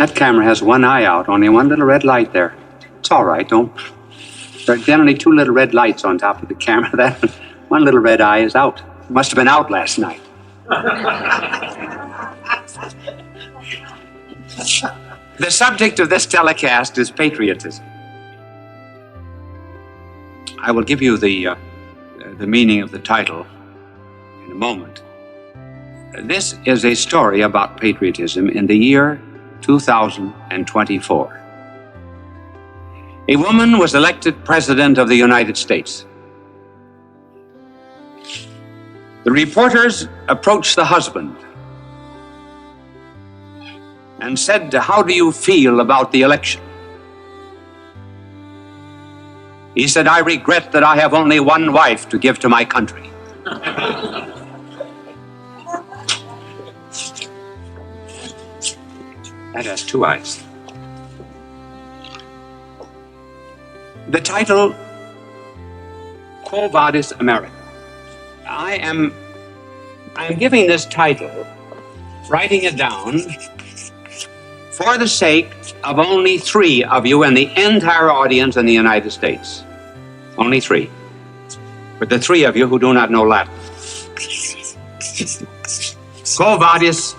That camera has one eye out, only one little red light there. It's all right, don't. There are generally two little red lights on top of the camera. That one little red eye is out. It must have been out last night. The subject of this telecast is patriotism. I will give you the meaning of the title in a moment. This is a story about patriotism in the year 2024. A woman was elected President of the United States. The reporters approached the husband and said, "How do you feel about the election?" He said, "I regret that I have only one wife to give to my country." That has two eyes. The title, Quo Vadis America. I am giving this title, writing it down, for the sake of only three of you in the entire audience in the United States. Only three. For the three of you who do not know Latin. Quo Vadis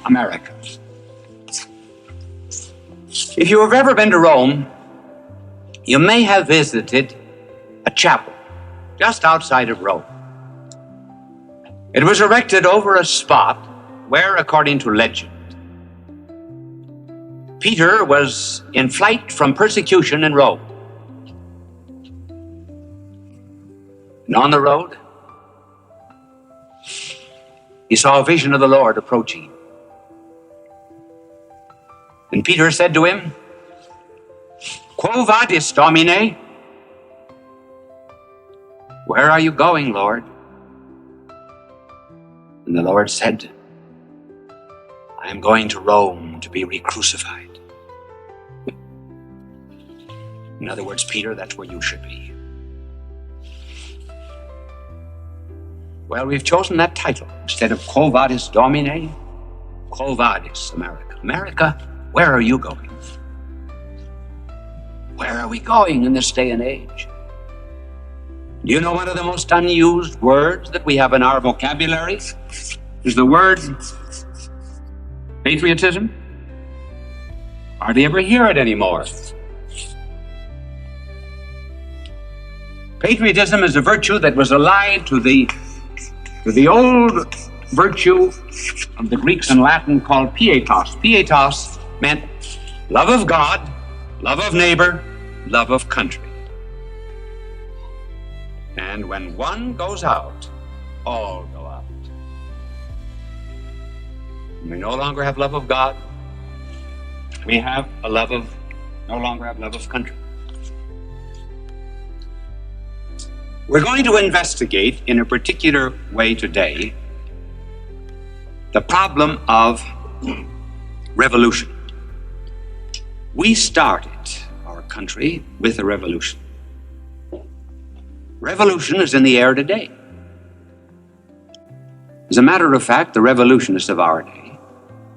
America. If you have ever been to Rome, you may have visited a chapel just outside of Rome. It was erected over a spot where, according to legend, Peter was in flight from persecution in Rome. And on the road, he saw a vision of the Lord approaching. And Peter said to him, "Quo vadis, Domine?" "Where are you going, Lord?" And the Lord said, "I am going to Rome to be re-crucified." In other words, Peter, that's where you should be. Well, we've chosen that title. Instead of Quo Vadis Domine, Quo Vadis America. America, where are you going? Where are we going in this day and age? Do you know one of the most unused words that we have in our vocabulary is the word patriotism? Hardly ever hear it anymore. Patriotism is a virtue that was allied to the old virtue of the Greeks and Latin called pietas. Pietas meant love of God, love of neighbor, love of country. And when one goes out, all go out. We no longer have love of God. We have no longer have love of country. We're going to investigate in a particular way today the problem of revolution. We started our country with a revolution. Revolution is in the air today. As a matter of fact, the revolutionists of our day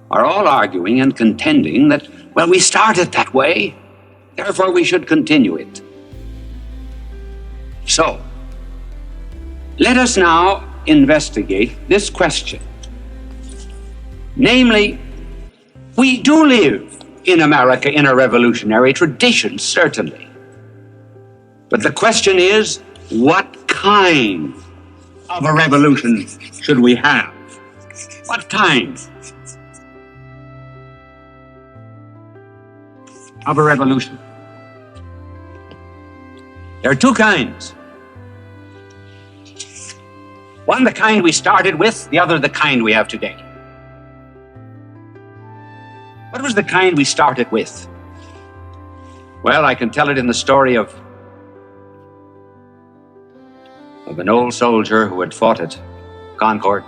are all arguing and contending that, well, we started that way, therefore we should continue it. So, let us now investigate this question. Namely, we do live in America in a revolutionary tradition, certainly. But the question is, what kind of a revolution should we have? What kind of a revolution? There are two kinds. One, the kind we started with, the other, the kind we have today. What was the kind we started with? Well, I can tell it in the story of an old soldier who had fought at Concord.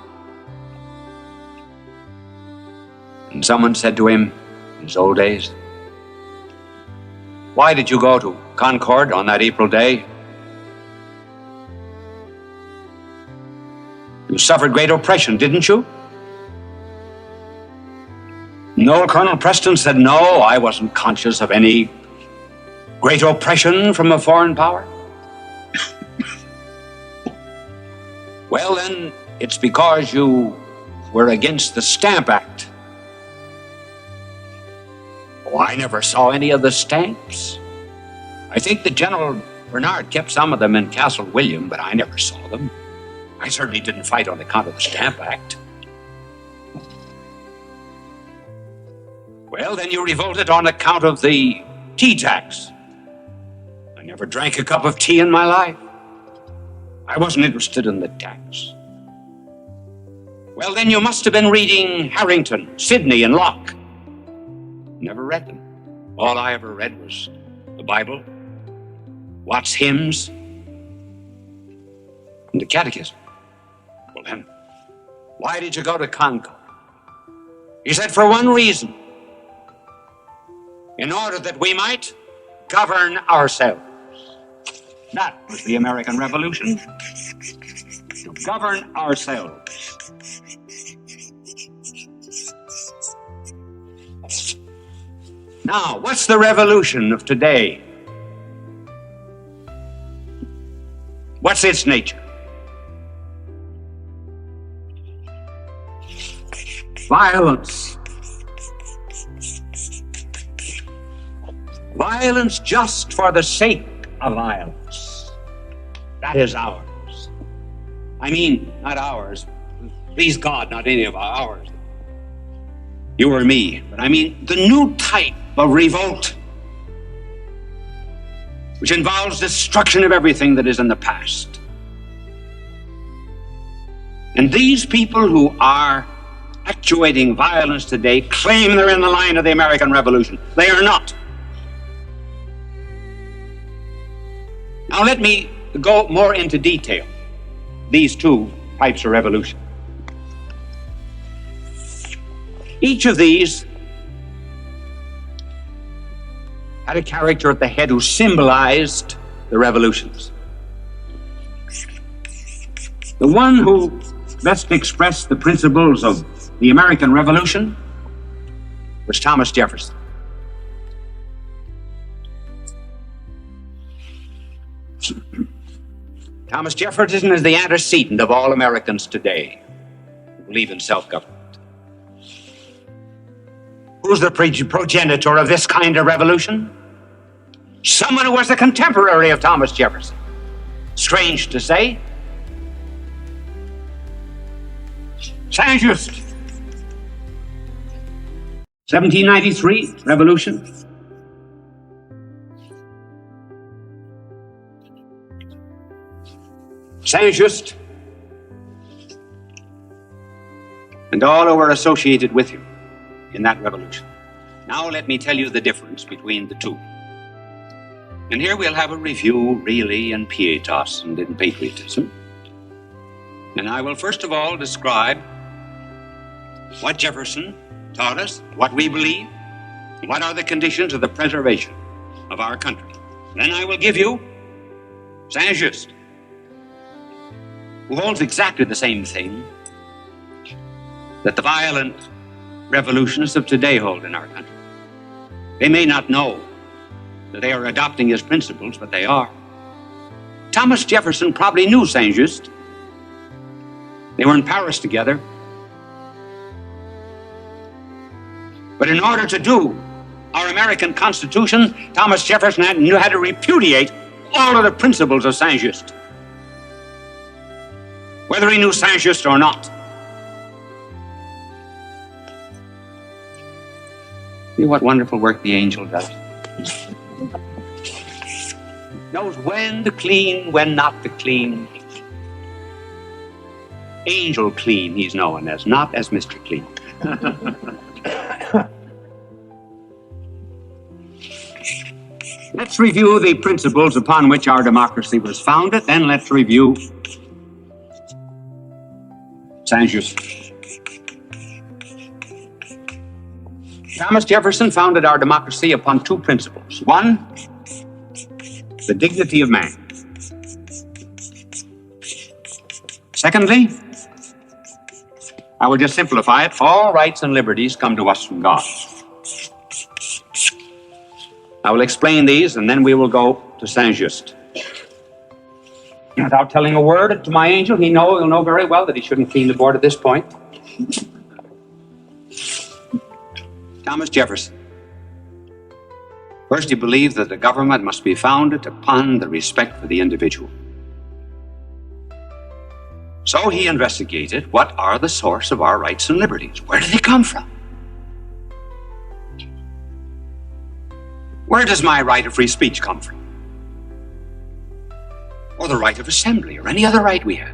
And someone said to him in his old days, "Why did you go to Concord on that April day? You suffered great oppression, didn't you?" No, Colonel Preston said no, I wasn't conscious of any great oppression from a foreign power. Well, then, it's because you were against the Stamp Act. Oh, I never saw any of the stamps. I think that General Bernard kept some of them in Castle William, but I never saw them. I certainly didn't fight on account of the Stamp Act. Well, then you revolted on account of the tea tax. I never drank a cup of tea in my life. I wasn't interested in the tax. Well, then you must have been reading Harrington, Sidney, and Locke. Never read them. All I ever read was the Bible, Watts' hymns, and the Catechism. Well, then, why did you go to Concord? He said, for one reason. In order that we might govern ourselves. That was the American Revolution. To govern ourselves. Now, what's the revolution of today? What's its nature? Violence. Violence just for the sake of violence. That is ours. I mean, not ours. Please God, not any of ours. You or me. But I mean, the new type of revolt, which involves destruction of everything that is in the past. And these people who are actuating violence today claim they're in the line of the American Revolution. They are not. Now let me go more into detail. These two types of revolution. Each of these had a character at the head who symbolized the revolutions. The one who best expressed the principles of the American Revolution was Thomas Jefferson. Thomas Jefferson is the antecedent of all Americans today who believe in self-government. Who's the progenitor of this kind of revolution? Someone who was a contemporary of Thomas Jefferson. Strange to say. Saint-Just. 1793, revolution. Saint-Just. And all who were associated with him in that revolution. Now let me tell you the difference between the two. And here we'll have a review really in pietas and in patriotism. And I will first of all describe what Jefferson taught us, what we believe, what are the conditions of the preservation of our country. Then I will give you Saint-Just, who holds exactly the same thing that the violent revolutionists of today hold in our country. They may not know that they are adopting his principles, but they are. Thomas Jefferson probably knew Saint-Just. They were in Paris together. But in order to do our American Constitution, Thomas Jefferson had to repudiate all of the principles of Saint-Just, whether he knew Saint-Just or not. See what wonderful work the angel does. Knows when to clean, when not to clean. Angel Clean, he's known as, not as Mr. Clean. Let's review the principles upon which our democracy was founded, then let's review Saint-Just. Thomas Jefferson founded our democracy upon two principles. One, the dignity of man. Secondly, I will just simplify it. All rights and liberties come to us from God. I will explain these, and then we will go to Saint-Just. Without telling a word to my angel, he'll know very well that he shouldn't clean the board at this point. Thomas Jefferson. First, he believed that the government must be founded upon the respect for the individual. So he investigated, what are the source of our rights and liberties? Where do they come from? Where does my right of free speech come from? Or the right of assembly, or any other right we have?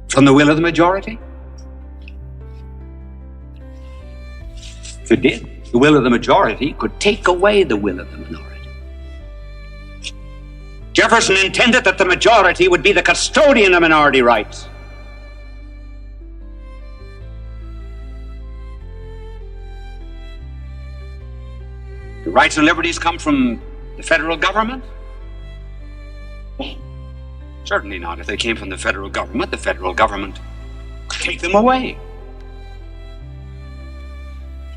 From the will of the majority? If it did, the will of the majority could take away the will of the minority. Jefferson intended that the majority would be the custodian of minority rights. Do rights and liberties come from the federal government? Certainly not. If they came from the federal government could take them away.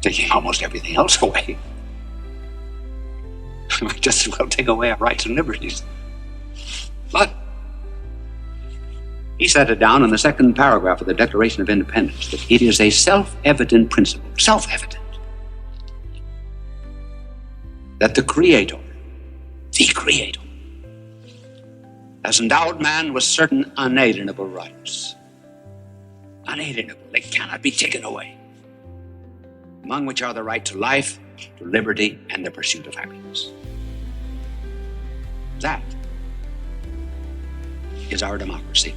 Taking almost everything else away. Might just as well take away our rights and liberties. But he set it down in the second paragraph of the Declaration of Independence that it is a self-evident principle, that the Creator, has endowed man with certain unalienable rights. Unalienable, they cannot be taken away. Among which are the right to life, to liberty, and the pursuit of happiness. That is our democracy.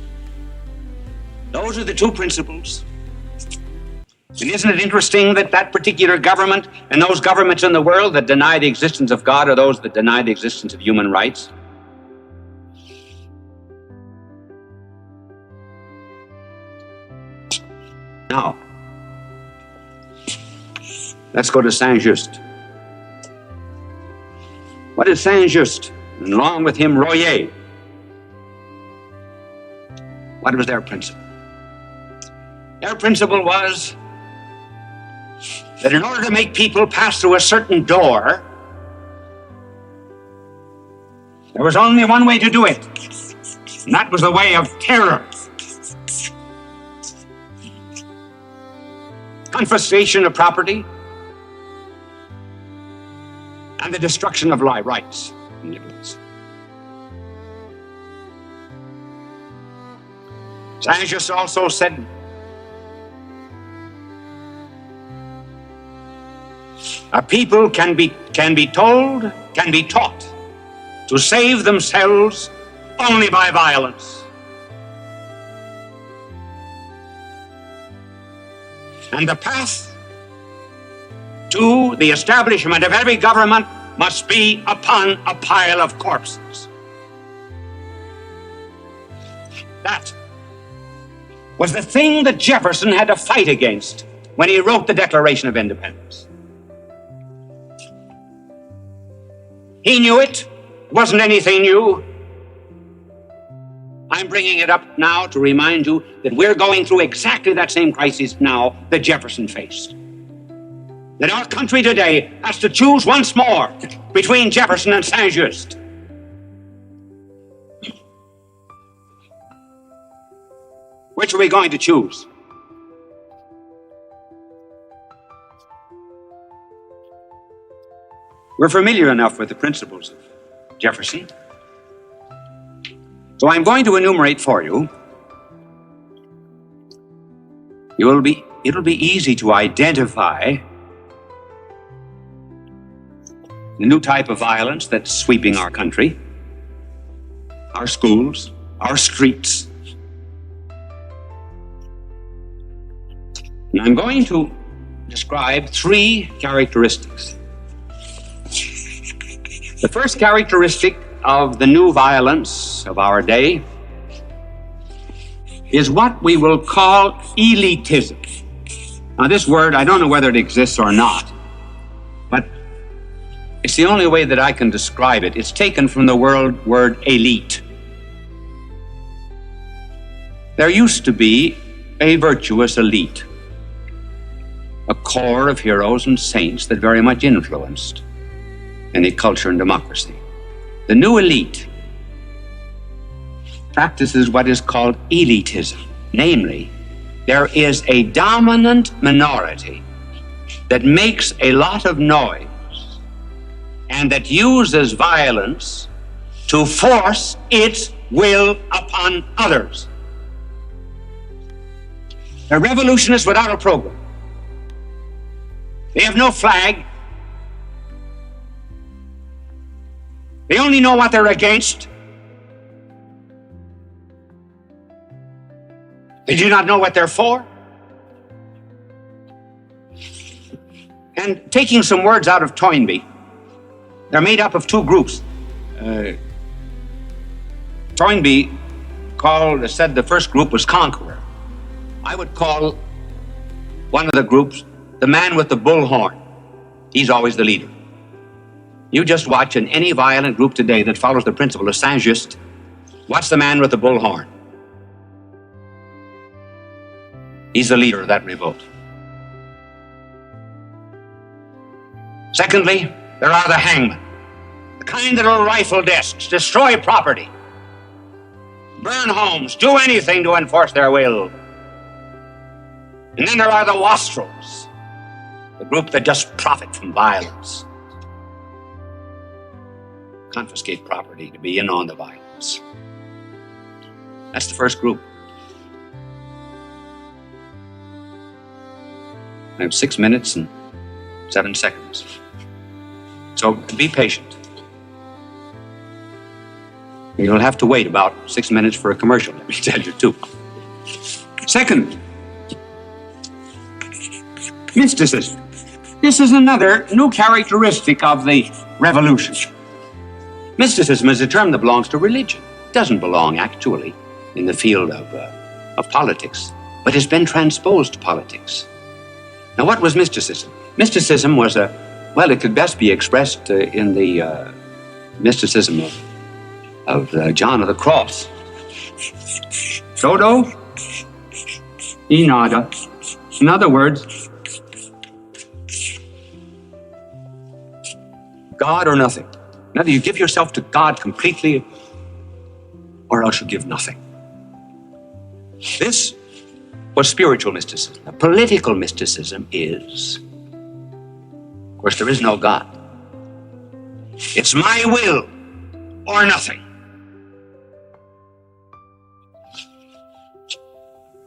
Those are the two principles. And isn't it interesting that that particular government and those governments in the world that deny the existence of God are those that deny the existence of human rights? Now, let's go to Saint-Just. What is Saint-Just? And along with him, Royer. What was their principle? Their principle was that in order to make people pass through a certain door, there was only one way to do it, and that was the way of terror. Confiscation of property, and the destruction of rights and liberties. Saint-Just also said, a people can be taught to save themselves only by violence. And the path to the establishment of every government must be upon a pile of corpses. That was the thing that Jefferson had to fight against when he wrote the Declaration of Independence. He knew it. It wasn't anything new. I'm bringing it up now to remind you that we're going through exactly that same crisis now that Jefferson faced. That our country today has to choose once more between Jefferson and Saint-Just. Which are we going to choose? We're familiar enough with the principles of Jefferson. So I'm going to enumerate for you. It'll be easy to identify the new type of violence that's sweeping our country, our schools, our streets. And I'm going to describe three characteristics. The first characteristic of the new violence of our day is what we will call elitism. Now, this word, I don't know whether it exists or not, but it's the only way that I can describe it. It's taken from the word elite. There used to be a virtuous elite, a core of heroes and saints that very much influenced any culture and democracy. The new elite practices what is called elitism. Namely, there is a dominant minority that makes a lot of noise and that uses violence to force its will upon others. They're revolutionists without a program. They have no flag. They only know what they're against. They do not know what they're for. And taking some words out of Toynbee, they're made up of two groups. Toynbee said the first group was conqueror. I would call one of the groups the man with the bullhorn. He's always the leader. You just watch in any violent group today that follows the principle of Saint-Just, watch the man with the bullhorn. He's the leader of that revolt. Secondly, there are the hangmen, the kind that will rifle desks, destroy property, burn homes, do anything to enforce their will. And then there are the wastrels, the group that just profit from violence, confiscate property to be in on the violence. That's the first group. I have 6 minutes and 7 seconds. So be patient. You'll have to wait about 6 minutes for a commercial, let me tell you, too. Second, mysticism. This is another new characteristic of the revolution. Mysticism is a term that belongs to religion. It doesn't belong, actually, in the field of politics, but it's been transposed to politics. Now, what was mysticism? Mysticism was it could best be expressed in the mysticism of John of the Cross. Sodo, e nada. In other words, God or nothing. Either you give yourself to God completely, or else you give nothing. This was spiritual mysticism. Now, political mysticism is, of course, there is no God. It's my will or nothing.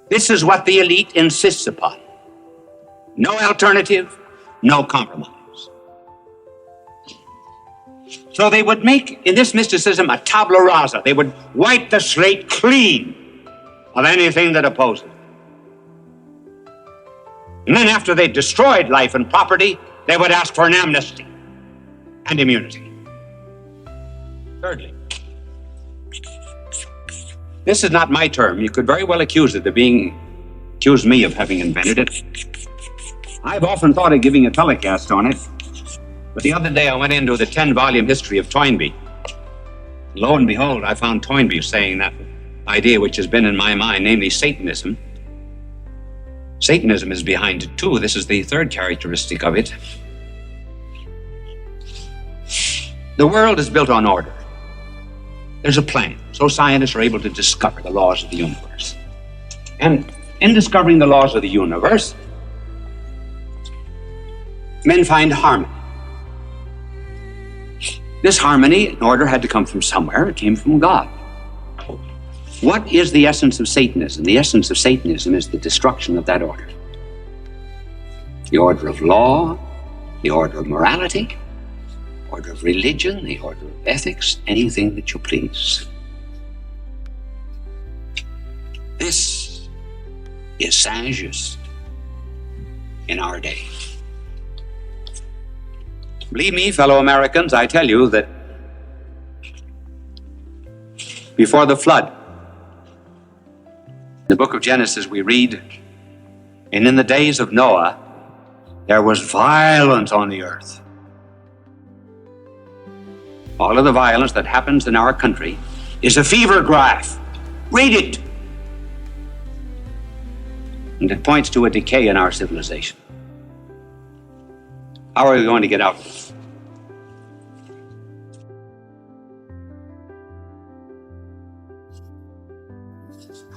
This is what the elite insists upon. No alternative, no compromise. So they would make, in this mysticism, a tabula rasa. They would wipe the slate clean of anything that opposes it. And then after they destroyed life and property, they would ask for an amnesty and immunity. Thirdly, this is not my term. You could very well accuse me of having invented it. I've often thought of giving a telecast on it, but the other day I went into the 10-volume history of Toynbee. Lo and behold, I found Toynbee saying that idea which has been in my mind, namely Satanism. Satanism is behind it too. This is the third characteristic of it. The world is built on order. There's a plan. So scientists are able to discover the laws of the universe. And in discovering the laws of the universe, men find harmony. This harmony and order had to come from somewhere. It came from God. What is the essence of Satanism? The essence of Satanism is the destruction of that order. The order of law, the order of morality, order of religion, the order of ethics, anything that you please. This is Saint-Just in our day. Believe me, fellow Americans, I tell you that before the flood, in the book of Genesis we read, and in the days of Noah, there was violence on the earth. All of the violence that happens in our country is a fever graph. Read it. And it points to a decay in our civilization. How are we going to get out of this?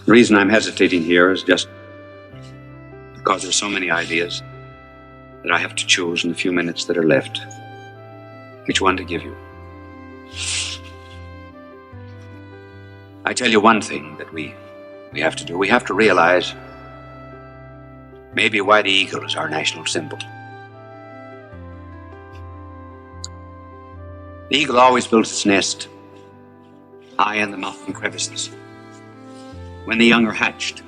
The reason I'm hesitating here is just because there's so many ideas that I have to choose in the few minutes that are left which one to give you. I tell you one thing that we have to do. We have to realize maybe why the eagle is our national symbol. The eagle always builds its nest high in the mountain crevices. When the young are hatched,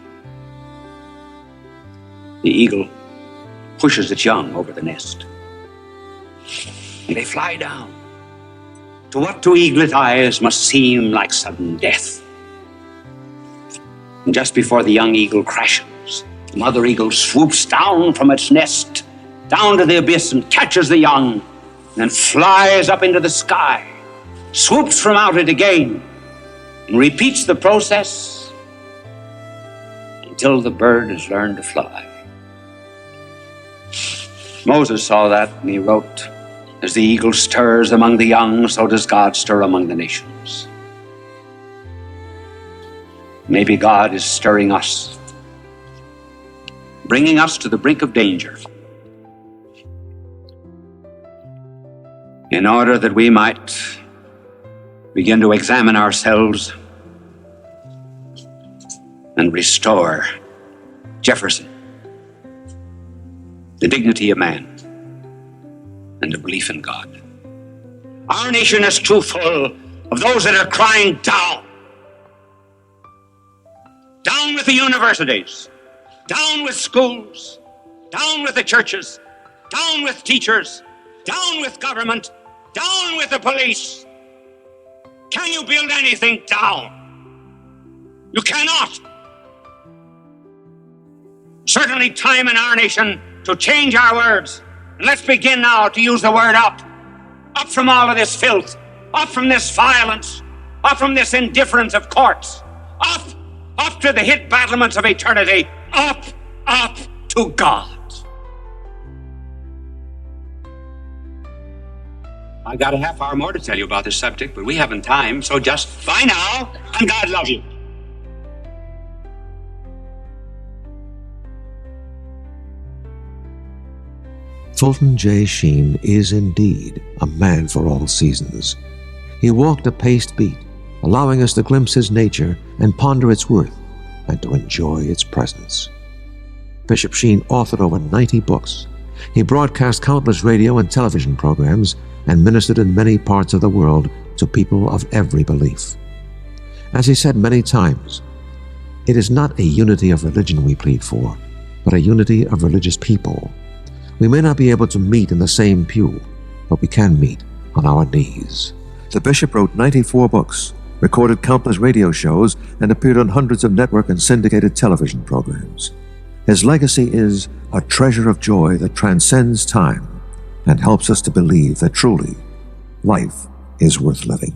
the eagle pushes its young over the nest. And they fly down to what to eaglet eyes must seem like sudden death. And just before the young eagle crashes, the mother eagle swoops down from its nest, down to the abyss, and catches the young, and then flies up into the sky, swoops from out it again, and repeats the process until the bird has learned to fly. Moses saw that, and he wrote, "As the eagle stirs among the young, so does God stir among the nations." Maybe God is stirring us, bringing us to the brink of danger, in order that we might begin to examine ourselves and restore Jefferson, the dignity of man, and a belief in God. Our nation is too full of those that are crying down. Down with the universities, down with schools, down with the churches, down with teachers, down with government, down with the police. Can you build anything down? You cannot. Certainly time in our nation to change our words. And let's begin now to use the word up. Up from all of this filth. Up from this violence. Up from this indifference of courts. Up to the hit battlements of eternity. Up to God. I got a half hour more to tell you about this subject, but we haven't time, so just bye now, and God love you. Fulton J. Sheen is indeed a man for all seasons. He walked a paced beat, allowing us to glimpse his nature and ponder its worth and to enjoy its presence. Bishop Sheen authored over 90 books. He broadcast countless radio and television programs and ministered in many parts of the world to people of every belief. As he said many times, it is not a unity of religion we plead for, but a unity of religious people. We may not be able to meet in the same pew, but we can meet on our knees. The bishop wrote 94 books, recorded countless radio shows, and appeared on hundreds of network and syndicated television programs. His legacy is a treasure of joy that transcends time and helps us to believe that truly life is worth living.